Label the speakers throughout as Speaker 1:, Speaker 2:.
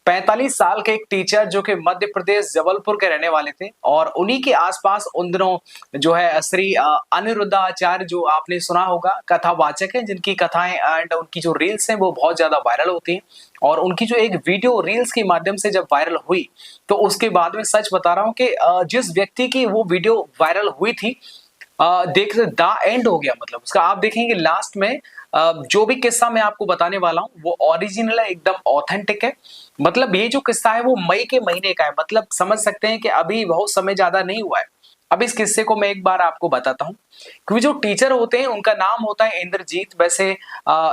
Speaker 1: 45 साल के एक टीचर जो कि मध्य प्रदेश जबलपुर के रहने वाले थे और उन्हीं के आसपास उन दिनों जो है श्री अनिरुद्ध आचार्य, जो आपने सुना होगा, कथावाचक हैं जिनकी कथाएं एंड उनकी जो रील्स हैं वो बहुत ज्यादा वायरल होती हैं। और उनकी जो एक वीडियो रील्स के माध्यम से जब वायरल हुई तो उसके बाद में सच बता रहा हूं कि जिस व्यक्ति की वो वीडियो वायरल हुई थी, देख द एंड हो गया। मतलब उसका आप देखेंगे लास्ट में जो भी किस्सा मैं आपको बताने वाला हूं वो ओरिजिनल है, एकदम ऑथेंटिक है। मतलब ये जो किस्सा है वो मई के महीने का है, मतलब समझ सकते हैं कि अभी बहुत समय ज्यादा नहीं हुआ है। अब इस किस्से को मैं एक बार आपको बताता हूँ, क्योंकि जो टीचर होते हैं उनका नाम होता है इंद्रजीत। वैसे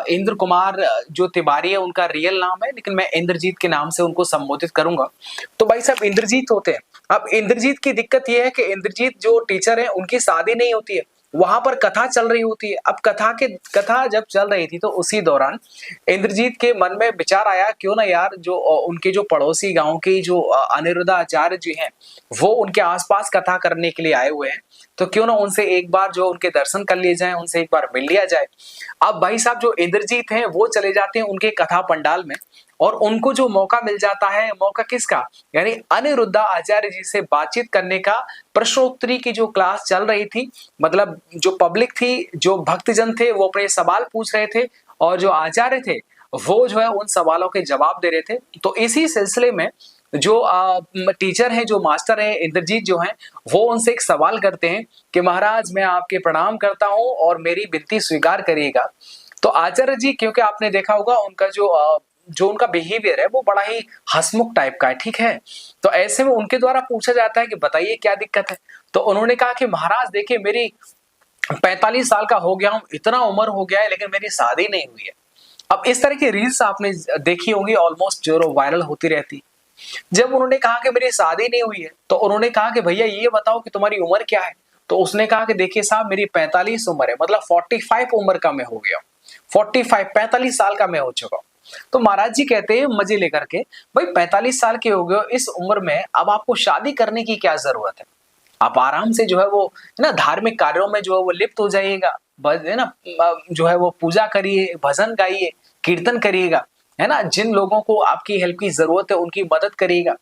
Speaker 1: इंद्र कुमार जो तिवारी है उनका रियल नाम है, लेकिन मैं इंद्रजीत के नाम से उनको संबोधित करूंगा। तो भाई साहब इंद्रजीत होते हैं। अब इंद्रजीत की दिक्कत यह है कि इंद्रजीत जो टीचर है उनकी शादी नहीं होती है, वहां पर कथा चल रही होती है। अब कथा जब चल रही थी तो उसी दौरान इंद्रजीत के मन में विचार आया, क्यों ना यार जो उनके जो पड़ोसी गांव की जो अनिरुद्ध आचार्य जी हैं वो उनके आसपास कथा करने के लिए आए हुए हैं, तो क्यों ना उनसे एक बार जो उनके दर्शन कर लिए जाए, उनसे एक बार मिल लिया जाए। अब भाई साहब जो इंद्रजीत हैं वो चले जाते हैं उनके कथा पंडाल में और उनको जो मौका मिल जाता है, मौका किसका, यानी अनिरुद्ध आचार्य जी से बातचीत करने का। प्रश्नोत्तरी की जो क्लास चल रही थी, मतलब जो पब्लिक थी, जो भक्तजन थे वो अपने सवाल पूछ रहे थे और जो आचार्य थे वो जो है उन सवालों के जवाब दे रहे थे। तो इसी सिलसिले में जो टीचर हैं, जो मास्टर हैं इंद्रजीत जो हैं, वो उनसे एक सवाल करते हैं कि महाराज मैं आपके प्रणाम करता हूं और मेरी विनती स्वीकार करिएगा। तो आचार्य जी, क्योंकि आपने देखा होगा उनका जो उनका बिहेवियर है वो बड़ा ही हंसमुख टाइप का है, ठीक है। तो ऐसे में उनके द्वारा पूछा जाता है कि बताइए क्या दिक्कत है। तो उन्होंने कहा कि महाराज देखिए, मेरी 45 साल का हो गया हूं, इतना उम्र हो गया है, लेकिन मेरी शादी नहीं हुई है। अब इस तरह की रील्स आपने देखी होंगी, ऑलमोस्ट जो वायरल होती रहती। जब उन्होंने कहा कि मेरी शादी नहीं हुई है तो उन्होंने कहा कि भैया ये बताओ कि तुम्हारी उम्र क्या है। तो उसने कहा कि देखिए साहब मेरी 45 उम्र है, मतलब 45 उम्र का मैं हो गया हूं। 45 साल का मैं हो चुका हूं। तो महाराज जी कहते हैं मजे लेकर के, भाई 45 साल के हो गए हो, इस उम्र में अब आपको शादी करने की क्या जरूरत है। आप आराम से जो है वो है ना धार्मिक कार्यों में जो है वो लिप्त हो जाइएगा, है ना, जो है वो पूजा करिए, भजन गाइए, कीर्तन करिएगा, है ना, जिन लोगों को आपकी हेल्प की जरूरत है उनकी मदद करिएगा।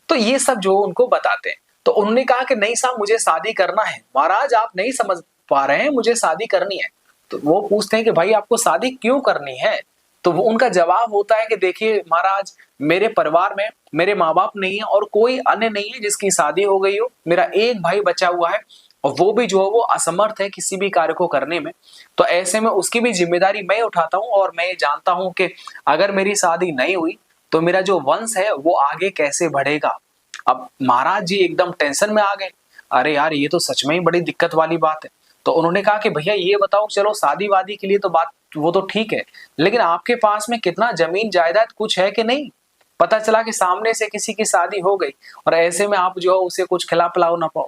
Speaker 1: तो ये सब जो उनको बताते हैं। तो उन्होंने कहा कि नहीं साहब मुझे शादी करना है। महाराज आप नहीं समझ पा रहे हैं, मुझे शादी करनी है। तो वो पूछते हैं कि भाई आपको शादी क्यों करनी है। तो वो उनका जवाब होता है कि देखिए महाराज, मेरे परिवार में मेरे माँ बाप नहीं है और कोई अन्य नहीं है जिसकी शादी हो गई हो। मेरा एक भाई बचा हुआ है और वो भी जो है वो असमर्थ है किसी भी कार्य को करने में। तो ऐसे में उसकी भी जिम्मेदारी मैं उठाता हूँ और मैं ये जानता हूँ कि अगर मेरी शादी नहीं हुई तो मेरा जो वंश है वो आगे कैसे बढ़ेगा। अब महाराज जी एकदम टेंशन में आ गए। अरे यार ये तो सच में ही बड़ी दिक्कत वाली बात है। तो उन्होंने कहा कि भैया ये बताओ, चलो शादी वादी के लिए तो बात वो तो ठीक है, लेकिन आपके पास में कितना जमीन जायदाद कुछ है कि नहीं। पता चला कि सामने से किसी की शादी हो गई और ऐसे में आप जो है उसे कुछ खिला पिलाओ ना पाओ।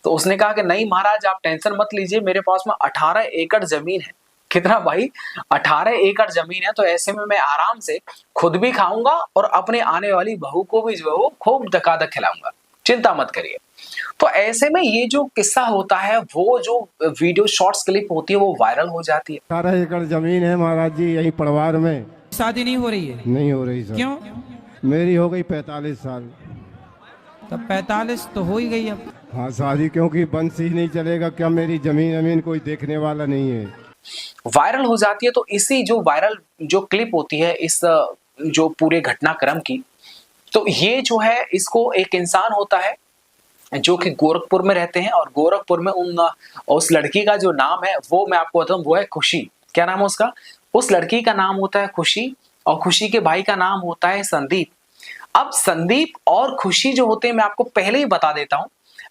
Speaker 1: तो उसने कहा कि नहीं महाराज आप टेंशन मत लीजिए, मेरे पास में 18 एकड़ जमीन है। कितना भाई, 18 एकड़ जमीन है। तो ऐसे में मैं आराम से खुद भी खाऊंगा और अपने आने वाली बहू को भी जो है वो खूब धकाधक खिलाऊंगा, चिंता मत करिए। तो ऐसे में ये जो किस्सा होता है, वो जो वीडियो शॉर्ट्स क्लिप होती है वो वायरल हो जाती है।
Speaker 2: 18 एकड़ जमीन है महाराज जी, यही परिवार में।
Speaker 3: शादी नहीं हो रही है?
Speaker 2: नहीं हो रही सर।
Speaker 3: क्यों?
Speaker 2: मेरी हो गई 45 साल।
Speaker 3: तब 45 तो हो ही गई अब।
Speaker 2: हाँ शादी क्योंकि वंश ही नहीं चलेगा, क्या मेरी जमीन अमीन कोई देखने वाला नहीं है।
Speaker 1: वायरल हो जाती है। तो इसी जो वायरल जो क्लिप होती है इस जो पूरे घटनाक्रम की, तो ये जो है इसको एक इंसान होता है जो कि गोरखपुर में रहते हैं और गोरखपुर में उस लड़की का जो नाम है वो मैं आपको बताऊं, वो है खुशी। क्या नाम है उसका? उस लड़की का नाम होता है खुशी और खुशी के भाई का नाम होता है संदीप। अब संदीप और खुशी जो होते हैं मैं आपको पहले ही बता देता हूं,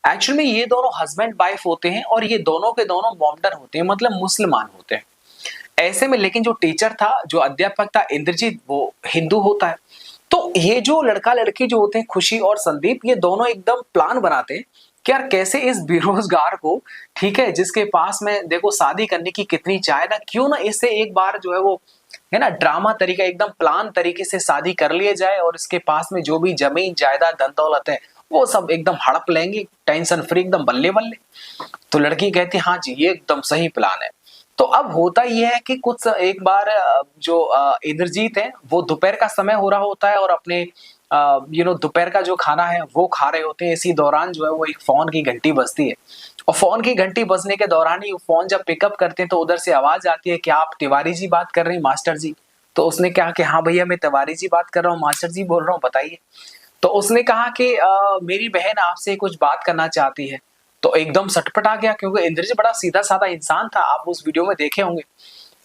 Speaker 1: एक्चुअली में ये दोनों हस्बैंड वाइफ होते हैं और ये दोनों के दोनों मॉडर्न होते हैं, मतलब मुसलमान होते हैं। ऐसे में लेकिन जो टीचर था, जो अध्यापक था इंद्रजीत, वो हिंदू होता है। तो ये जो लड़का लड़की जो होते हैं खुशी और संदीप, ये दोनों एकदम प्लान बनाते हैं कि यार कैसे इस बेरोजगार को, ठीक है, जिसके पास में देखो शादी करने की कितनी चाह ना, क्यों ना इससे एक बार जो है वो है ना ड्रामा तरीका, एकदम प्लान तरीके से शादी कर लिए जाए और इसके पास में जो भी जमीन जायदाद धन दौलत है वो सब एकदम हड़प लेंगे, टेंशन फ्री, एकदम बल्ले बल्ले। तो लड़की कहती हाँ जी ये एकदम सही प्लान है। तो अब होता यह है कि कुछ एक बार जो इंद्रजीत है वो दोपहर का समय हो रहा होता है और अपने दोपहर का जो खाना है वो खा रहे होते हैं। इसी दौरान जो है वो एक फोन की घंटी बजती है, और फोन की घंटी बजने के दौरान ही फोन जब पिकअप करते हैं तो उधर से आवाज आती है, क्या आप तिवारी जी बात कर रहे हैं मास्टर जी? तो उसने कहा कि हाँ भैया मैं तिवारी जी बात कर रहा हूँ, मास्टर जी बोल रहा हूँ, बताइए। तो उसने कहा कि मेरी बहन आपसे कुछ बात करना चाहती है। तो एकदम सटपटा गया, क्योंकि इंद्रजीत बड़ा सीधा साधा इंसान था, आप उस वीडियो में देखे होंगे।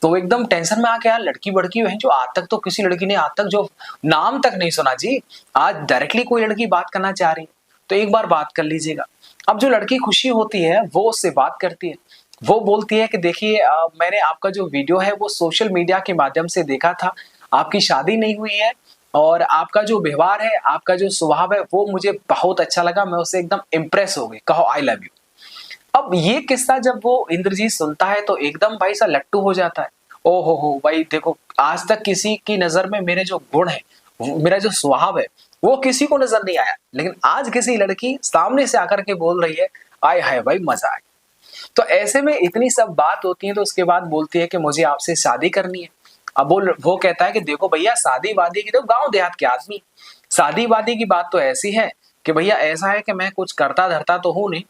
Speaker 1: तो वो एकदम टेंशन में आ गया, लड़की बड़की है जो आज तक तो किसी लड़की ने आज तक जो नाम तक नहीं सुना जी, आज डायरेक्टली कोई लड़की बात करना चाह रही है, तो एक बार बात कर लीजिएगा। अब जो लड़की खुशी होती है वो उससे बात करती है, वो बोलती है कि देखिए मैंने आपका जो वीडियो है वो सोशल मीडिया के माध्यम से देखा था, आपकी शादी नहीं हुई है और आपका जो व्यवहार है, आपका जो स्वभाव है वो मुझे बहुत अच्छा लगा, मैं उससे एकदम इम्प्रेस हो गई, कहो आई लव यू। अब ये किस्सा जब वो इंद्रजीत सुनता है तो एकदम भाई सा लट्टू हो जाता है। ओ हो भाई देखो, आज तक किसी की नजर में मेरे जो गुण है, मेरा जो स्वभाव है वो किसी को नजर नहीं आया, लेकिन आज किसी लड़की सामने से आकर के बोल रही है, आय हाय भाई मजा आया। तो ऐसे में इतनी सब बात होती है, तो उसके बाद बोलती है कि मुझे आपसे शादी करनी है। अब वो कहता है कि देखो भैया, शादी वादी की तो गांव देहात के आदमी, शादी वादी की बात तो ऐसी है कि भैया ऐसा है कि मैं कुछ करता धरता तो हूं नहीं,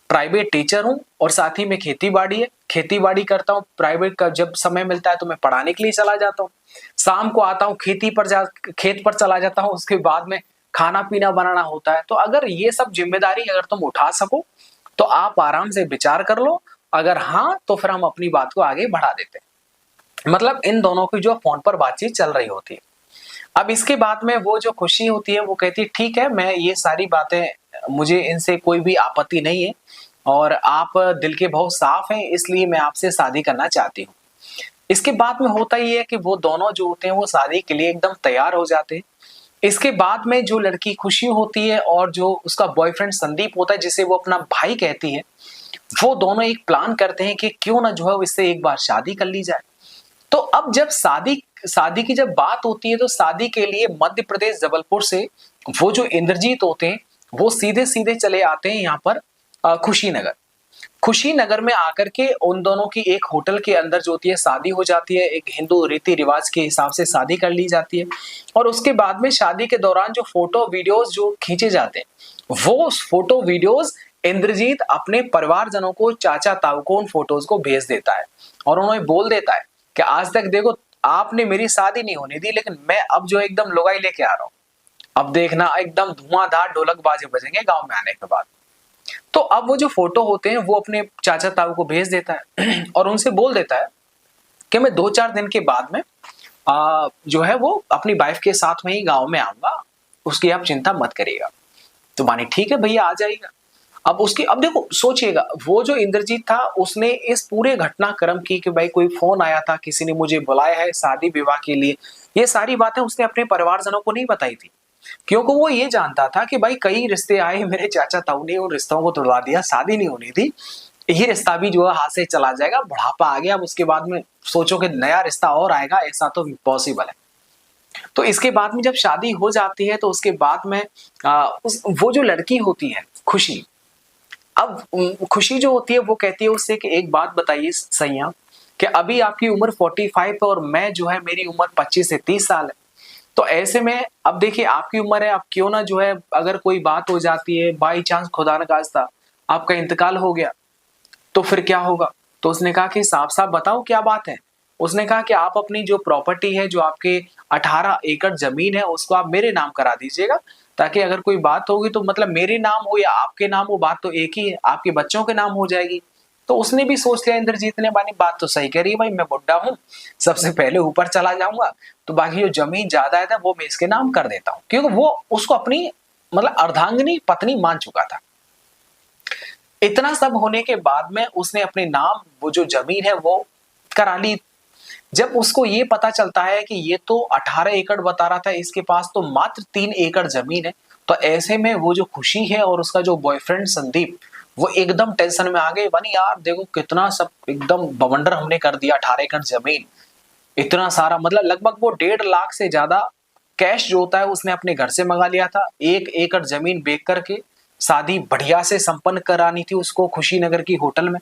Speaker 1: प्राइवेट टीचर हूं और साथ ही में खेती बाड़ी है, खेती बाड़ी करता हूँ। प्राइवेट का जब समय मिलता है तो मैं पढ़ाने के लिए चला जाता हूँ, शाम को आता हूँ खेत पर चला जाता हूँ, उसके बाद में खाना पीना बनाना होता है। तो अगर ये सब जिम्मेदारी अगर तुम उठा सको तो आप आराम से विचार कर लो, अगर हाँ तो फिर हम अपनी बात को आगे बढ़ा देते हैं। मतलब इन दोनों की जो फोन पर बातचीत चल रही होती है। अब इसके बाद में वो जो खुशी होती है वो कहती है ठीक है, मैं ये सारी बातें, मुझे इनसे कोई भी आपत्ति नहीं है और आप दिल के बहुत साफ हैं, इसलिए मैं आपसे शादी करना चाहती हूँ। इसके बाद में होता ही है कि वो दोनों जो होते हैं वो शादी के लिए एकदम तैयार हो जाते हैं। इसके बाद में जो लड़की खुशी होती है और जो उसका बॉयफ्रेंड संदीप होता है, जिसे वो अपना भाई कहती है, वो दोनों एक प्लान करते हैं कि क्यों ना जो है इससे एक बार शादी कर ली जाए। तो अब जब शादी की जब बात होती है तो शादी के लिए मध्य प्रदेश जबलपुर से वो जो इंद्रजीत होते हैं वो सीधे सीधे चले आते हैं यहाँ पर खुशीनगर। खुशीनगर में आकर के उन दोनों की एक होटल के अंदर जो होती है शादी हो जाती है, एक हिंदू रीति रिवाज के हिसाब से शादी कर ली जाती है। और उसके बाद में शादी के दौरान जो फोटो वीडियोस जो खींचे जाते हैं वो फोटो वीडियोस इंद्रजीत अपने परिवारजनों को, चाचा ताऊ को उन फोटोज को भेज देता है और उन्हें बोल देता है कि आज तक देखो आपने मेरी शादी नहीं होने दी, लेकिन मैं अब जो एकदम लुगाई लेके आ रहा हूं, अब देखना एकदम धुआंधार ढोलक बाजे बजेंगे गांव में आने के बाद। तो अब वो जो फोटो होते हैं वो अपने चाचा ताऊ को भेज देता है और उनसे बोल देता है कि मैं 2-4 दिन के बाद में जो है वो अपनी वाइफ के साथ में ही गांव में आऊंगा, उसकी आप चिंता मत करिएगा। तो मानी ठीक है भैया आ जाएगा। अब देखो सोचिएगा, वो जो इंद्रजीत था उसने इस पूरे घटनाक्रम की कि भाई कोई फोन आया था, किसी ने मुझे बुलाया है शादी विवाह के लिए, ये सारी बातें उसने अपने परिवारजनों को नहीं बताई थी, क्योंकि वो ये जानता था कि भाई कई रिश्ते आए, मेरे चाचा ताऊ ने उन रिश्तों को तोड़वा दिया, शादी नहीं होनी थी, ये रिश्ता भी जो है हाथ से चला जाएगा, बुढ़ापा आ गया, अब उसके बाद में सोचो कि नया रिश्ता और आएगा, ऐसा तो इम्पॉसिबल है। तो इसके बाद में जब शादी हो जाती है तो उसके बाद में वो जो लड़की होती है खुशी, अब खुशी जो होती है वो कहती है उससे कि एक बात बताइए सैया कि अभी आपकी उम्र 45 है और मैं जो है मेरी उम्र 25 से 30 साल है। तो ऐसे में अब देखिए आपकी उम्र है, अब क्यों ना जो है अगर कोई बात हो जाती है, बाई चांस खुदा न खास्ता आपका इंतकाल हो गया तो फिर क्या होगा? तो उसने कहा कि साफ साफ बताओ क्या बात है। उसने कहा कि आप अपनी जो प्रॉपर्टी है, जो आपके 18 एकड़ जमीन है, उसको आप मेरे नाम करा दीजिएगा, ताकि अगर कोई बात होगी तो मतलब मेरे नाम हो या आपके नाम हो, बात तो एक ही है, आपके बच्चों के नाम हो जाएगी। तो उसने भी सोच लिया इंद्रजीत ने, बानी बात तो सही कह रही है भाई, मैं बुढ़ा हूँ, सबसे पहले ऊपर चला जाऊंगा, तो बाकी जो जमीन जायदाद है वो मैं इसके नाम कर देता हूँ, क्योंकि वो उसको अपनी मतलब अर्धांगिनी पत्नी मान चुका था। इतना सब होने के बाद में उसने अपने नाम वो जो जमीन है वो करा ली। जब उसको ये पता चलता है कि ये तो 18 एकड़ बता रहा था, इसके पास तो मात्र 3 एकड़ जमीन है, तो ऐसे में वो जो खुशी है और उसका जो बॉयफ्रेंड संदीप, वो एकदम टेंशन में आ गए, बनी यार देखो कितना सब एकदम बवंडर हमने कर दिया, 18 एकड़ जमीन, इतना सारा, मतलब लगभग वो 1.5 लाख से ज्यादा कैश जो होता है उसने अपने घर से मंगा लिया था, 1 एकड़ जमीन बेच करके शादी बढ़िया से संपन्न करानी थी उसको खुशीनगर की होटल में।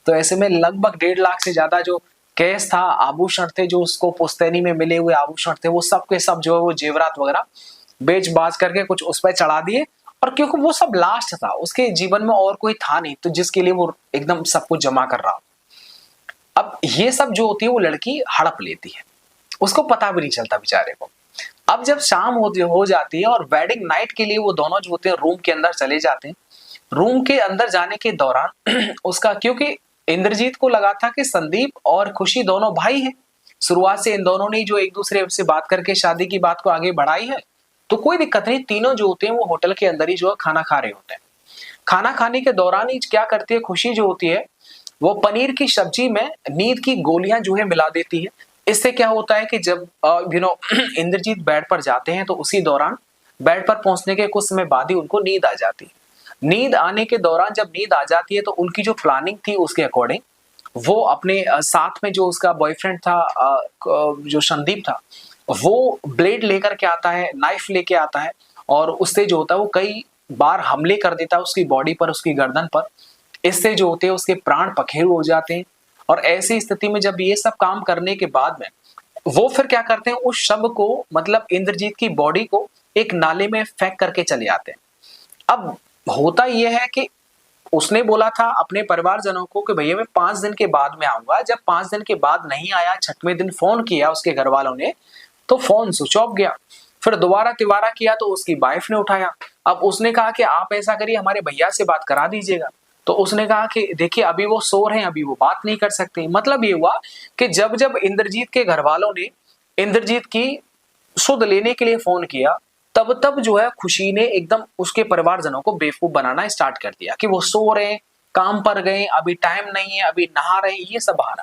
Speaker 1: तो ऐसे में लगभग 1.5 लाख से ज्यादा जो कैश था, आभूषण थे जो उसको पुश्तैनी में मिले हुए आभूषण थे, वो सब के सब जो है वो जेवरात वगैरह बेच बाज करके कुछ उस पर चढ़ा दिए, और क्योंकि वो सब लास्ट था, उसके जीवन में और कोई था नहीं तो जिसके लिए वो एकदम सब कुछ जमा कर रहा। अब ये सब जो होती है वो लड़की हड़प लेती है, उसको पता भी नहीं चलता बेचारे को। अब जब शाम हो जाती है और वेडिंग नाइट के लिए वो दोनों जो होते हैं रूम के अंदर चले जाते हैं। रूम के अंदर जाने के दौरान उसका, क्योंकि इंद्रजीत को लगा था कि संदीप और खुशी दोनों भाई हैं, शुरुआत से इन दोनों ने जो एक दूसरे से बात करके शादी की बात को आगे बढ़ाई है, तो कोई दिक्कत नहीं। तीनों जो होते हैं वो होटल के अंदर ही जो है खाना खा रहे होते हैं। खाना खाने के दौरान ही क्या करती है खुशी जो होती है, वो पनीर की सब्जी में नींद की गोलियां जो है मिला देती है। इससे क्या होता है कि जब इंद्रजीत बेड पर जाते हैं तो उसी दौरान बेड पर पहुंचने के कुछ समय बाद ही उनको नींद आ जाती है। नींद आने के दौरान जब नींद आ जाती है तो उनकी जो प्लानिंग थी उसके अकॉर्डिंग वो अपने साथ में जो उसका बॉयफ्रेंड था, जो संदीप था, वो ब्लेड लेकर के आता है, नाइफ लेके आता है, और उससे जो होता है वो कई बार हमले कर देता है उसकी बॉडी पर, उसकी गर्दन पर। इससे जो होते हैं उसके प्राण पखेरु हो जाते हैं। और ऐसी स्थिति में जब ये सब काम करने के बाद में वो फिर क्या करते हैं, उस शव को, मतलब इंद्रजीत की बॉडी को एक नाले में फेंक करके चले आते हैं। अब होता यह है कि उसने बोला था अपने परिवारजनों को कि भैया मैं 5 दिन के बाद में आऊंगा। जब 5 दिन के बाद नहीं आया, छठवें दिन फोन किया उसके घर वालों ने, तो फोन स्विच ऑफ गया। फिर दोबारा तिवारा किया तो उसकी वाइफ ने उठाया। अब उसने कहा कि आप ऐसा करिए, हमारे भैया से बात करा दीजिएगा। तो उसने कहा कि देखिए अभी वो सो रहे हैं, अभी वो बात नहीं कर सकते। मतलब ये हुआ कि जब जब इंद्रजीत के घर वालों ने इंद्रजीत की सुध लेने के लिए फोन किया, तब तब जो है खुशी ने एकदम उसके परिवारजनों को बेवकूफ बनाना स्टार्ट कर दिया कि वो सो रहे हैं, काम पर गए, अभी टाइम नहीं है, अभी नहा रहे हैं, ये सब बहाना।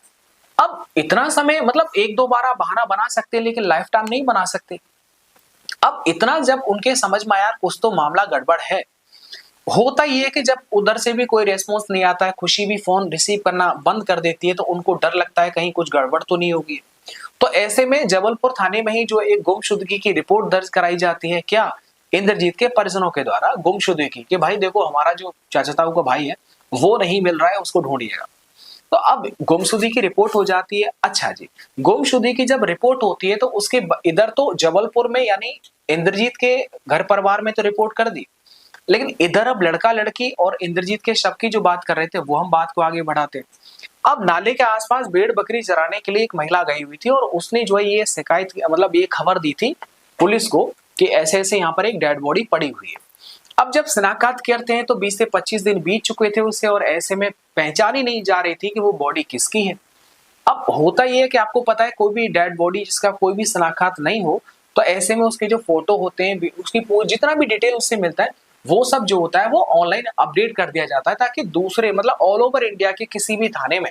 Speaker 1: अब इतना समय, मतलब 1-2 बार बहाना बना सकते हैं लेकिन लाइफ टाइम नहीं बना सकते। अब इतना जब उनके समझ में आया कुछ तो मामला गड़बड़ है। होता ये है कि जब उधर से भी कोई रेस्पॉन्स नहीं आता है, खुशी भी फोन रिसीव करना बंद कर देती है, तो उनको डर लगता है कहीं कुछ गड़बड़ तो नहीं होगी। तो ऐसे में जबलपुर थाने में ही जो एक गुमशुदगी की रिपोर्ट दर्ज कराई जाती है, क्या, इंद्रजीत के परिजनों के द्वारा गुमशुदगी कि भाई देखो हमारा जो चाचा ताऊ का भाई है वो नहीं मिल रहा है, उसको ढूंढिएगा। तो अब गुमशुदगी की रिपोर्ट हो जाती है। अच्छा जी, गुमशुदगी की जब रिपोर्ट होती है तो उसके इधर तो जबलपुर में यानी इंद्रजीत के घर परिवार में तो रिपोर्ट कर दी, लेकिन इधर अब लड़का लड़की और इंद्रजीत के शव की जो बात कर रहे थे वो हम बात को आगे बढ़ाते। अब नाले के आसपास भेड़ बकरी चराने के लिए एक महिला गई हुई थी और उसने जो है ये शिकायत, मतलब ये खबर दी थी पुलिस को कि ऐसे ऐसे यहाँ पर एक डेड बॉडी पड़ी हुई है। अब जब शिनाख्त करते हैं तो 20 से 25 दिन बीत चुके थे उससे, और ऐसे में पहचान ही नहीं जा रही थी कि वो बॉडी किसकी है। अब होता ये है कि आपको पता है कोई भी डेड बॉडी जिसका कोई भी शिनाख्त नहीं हो तो ऐसे में उसके जो फोटो होते हैं, उसकी जितना भी डिटेल उससे मिलता है वो सब जो होता है वो ऑनलाइन अपडेट कर दिया जाता है, ताकि दूसरे, मतलब ऑल ओवर इंडिया के किसी भी थाने में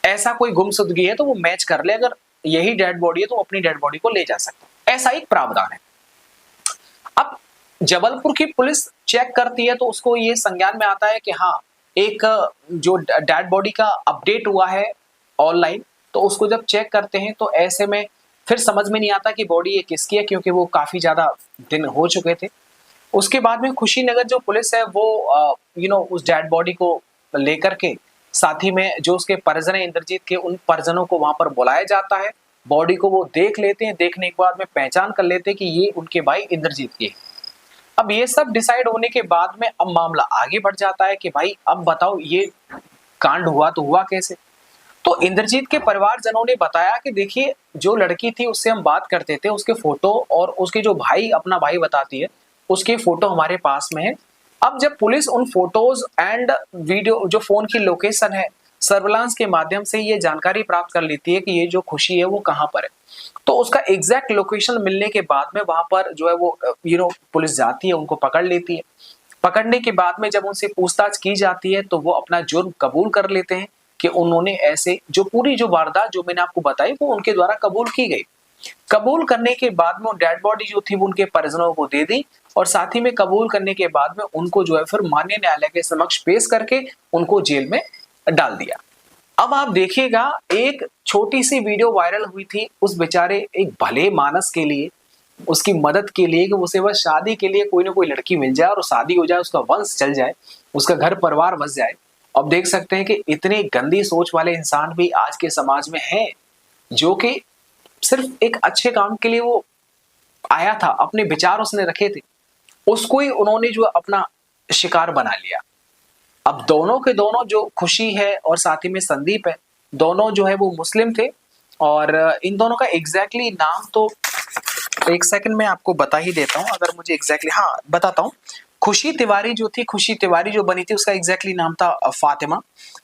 Speaker 1: ऐसा कोई गुमशुदगी है तो वो मैच कर ले, अगर यही डेड बॉडी है तो अपनी डेड बॉडी को ले जा सकता है। ऐसा एक प्रावधान है। अब जबलपुर की पुलिस चेक करती है तो उसको ये संज्ञान में आता है कि हाँ, एक जो डेड बॉडी का अपडेट हुआ है ऑनलाइन, तो उसको जब चेक करते हैं तो ऐसे में फिर समझ में नहीं आता कि बॉडी ये किसकी है, क्योंकि वो काफी ज्यादा दिन हो चुके थे। उसके बाद में खुशीनगर जो पुलिस है वो उस डेड बॉडी को लेकर के साथ ही में जो उसके परिजन है इंद्रजीत के, उन परिजनों को वहां पर बुलाया जाता है। बॉडी को वो देख लेते हैं, देखने के बाद में पहचान कर लेते हैं कि ये उनके भाई इंद्रजीत के। अब ये सब डिसाइड होने के बाद में अब मामला आगे बढ़ जाता है कि भाई अब बताओ ये कांड हुआ तो हुआ कैसे। तो इंद्रजीत के परिवारजनों ने बताया कि देखिए जो लड़की थी उससे हम बात करते थे, उसके फोटो और उसके जो भाई, अपना भाई बताती है, उसके फोटो हमारे पास में है। अब जब पुलिस उन फोटोज एंड वीडियो, जो फोन की लोकेशन है, सर्विलांस के माध्यम से ये जानकारी प्राप्त कर लेती है कि ये जो खुशी है वो कहाँ पर है। तो उसका एग्जैक्ट लोकेशन मिलने के बाद में वहां पर जो है वो पुलिस जाती है, उनको पकड़ लेती है। पकड़ने के बाद में जब उनसे पूछताछ की जाती है तो वो अपना जुर्म कबूल कर लेते हैं कि उन्होंने ऐसे जो पूरी जो वारदात जो मैंने आपको बताई वो उनके द्वारा कबूल की गई। कबूल करने के बाद में डेड बॉडी जो थी वो उनके परिजनों को दे दी, और साथ ही में कबूल करने के बाद में उनको जो है फिर माननीय न्यायालय के समक्ष पेश करके उनको जेल में डाल दिया। अब आप देखिएगा, एक छोटी सी वीडियो वायरल हुई थी उस बेचारे एक भले मानस के लिए, उसकी मदद के लिए कि उसे बस शादी के लिए कोई ना कोई लड़की मिल जाए और शादी हो जाए, उसका वंश चल जाए, उसका घर परिवार बस जाए। अब देख सकते हैं कि इतनी गंदी सोच वाले इंसान भी आज के समाज में हैं, जो कि सिर्फ एक अच्छे काम के लिए वो आया था, अपने विचार उसने रखे थे, उसको ही उन्होंने जो अपना शिकार बना लिया। अब दोनों के दोनों जो खुशी है और साथ ही में संदीप है, दोनों जो है वो मुस्लिम थे और इन दोनों का एग्जैक्टली नाम तो एक सेकंड में आपको बता ही देता हूं, अगर मुझे एग्जैक्टली हाँ बताता हूं। खुशी तिवारी जो थी, खुशी तिवारी जो बनी थी उसका एग्जैक्टली नाम था फातिमा।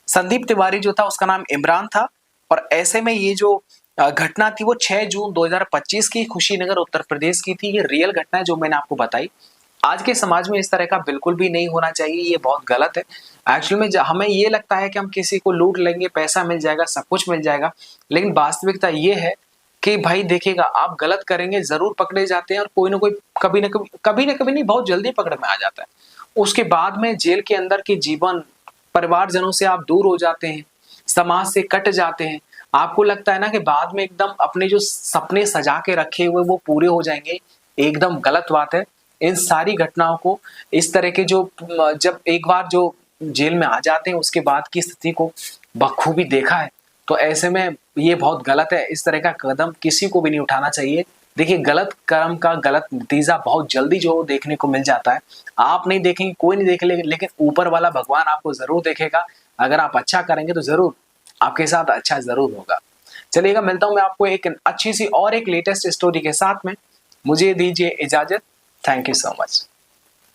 Speaker 1: संदीप तिवारी जो था उसका नाम इमरान था। और ऐसे में ये जो घटना थी वो 6 जून 2025 की कुशीनगर उत्तर प्रदेश की थी। ये रियल घटना है जो मैंने आपको बताई। आज के समाज में इस तरह का बिल्कुल भी नहीं होना चाहिए, ये बहुत गलत है। एक्चुअल में हमें ये लगता है कि हम किसी को लूट लेंगे, पैसा मिल जाएगा, सब कुछ मिल जाएगा, लेकिन वास्तविकता ये है कि भाई देखिएगा, आप गलत करेंगे जरूर पकड़े जाते हैं और कोई ना कोई कभी ना कभी नहीं, बहुत जल्दी पकड़ में आ जाता है। उसके बाद में जेल के अंदर के जीवन, परिवारजनों से आप दूर हो जाते हैं, समाज से कट जाते हैं। आपको लगता है ना कि बाद में एकदम अपने जो सपने सजा के रखे हुए वो पूरे हो जाएंगे, एकदम गलत बात है। इन सारी घटनाओं को, इस तरह के जो जब एक बार जो जेल में आ जाते हैं उसके बाद की स्थिति को बखूबी देखा है, तो ऐसे में ये बहुत गलत है। इस तरह का कदम किसी को भी नहीं उठाना चाहिए। देखिए, गलत कर्म का गलत नतीजा बहुत जल्दी जो देखने को मिल जाता है। आप नहीं देखेंगे, कोई नहीं देखेगा, लेकिन ऊपर वाला भगवान आपको जरूर देखेगा। अगर आप अच्छा करेंगे तो जरूर आपके साथ अच्छा जरूर होगा। चलिएगा, मिलता हूं मैं आपको एक अच्छी सी और एक लेटेस्ट स्टोरी के साथ में। मुझे दीजिए इजाजत। Thank you so much.